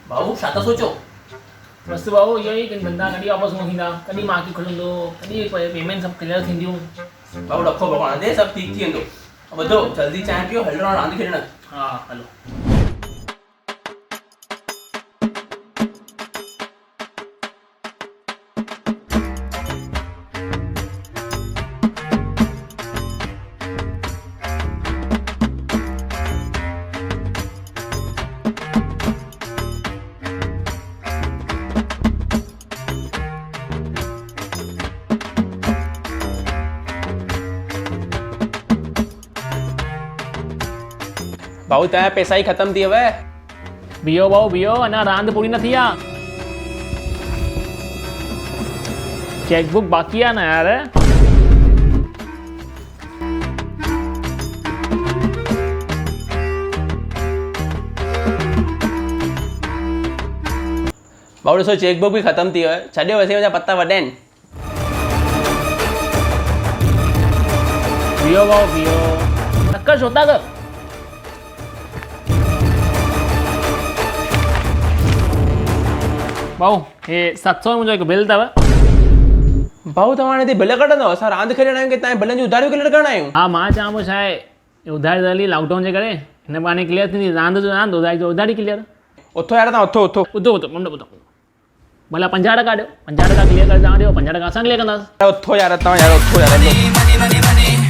भाऊ छा था सोचो? बस भाऊ इहो ई कि धंधा कॾहिं वापसि न थींदा, कॾहिं मार्केट खुलंदो, कॾहिं पेमेंट सभु क्लियर थींदियूं। भाऊ रखो भॻवान दे सभु ठीक थी वेंदो। ॿुधो जल्दी चांहि पियो, हल रहो रांदि खेॾण। हा हलो। भाऊ तव्हांजा पैसा ई ख़तम थी विया। बीहो भाऊ बीहो, अञा रांदि पूरी न थी आहे। चेकबुक बाक़ी आहे न यार। भाऊ ॾिसो चेकबुक बि ख़तम थी वियो आहे। छॾियो वैसे मुंहिंजा पत्ता वॾा आहिनि। बीहो भाऊ बीहो, नकर छो था कर। भाऊ हे 700 मुंहिंजो हिकु बिल अथव। भाऊ तव्हां हाणे हिते बिल कढंदव? असां रांदि खेॾण आहियूं की तव्हांजे बिलनि जी उधारियूं क्लियर करणु आहियूं? हा मां चवां पोइ छा आहे, उधारी दली लॉकडाउन जे करे हिन बहाने क्लियर थींदी। रांदि जो रांदि, उधारी जो उधारी क्लियर। उथो यार तव्हां उथो उथो ॿुधो ॿुधो मुंडो ॿुधो, भला 50% ॾियो, 50% क्लियर करे तव्हां ॾियो, 50% असां क्लियर कंदासीं। उथो यार तव्हां यार उथो यार।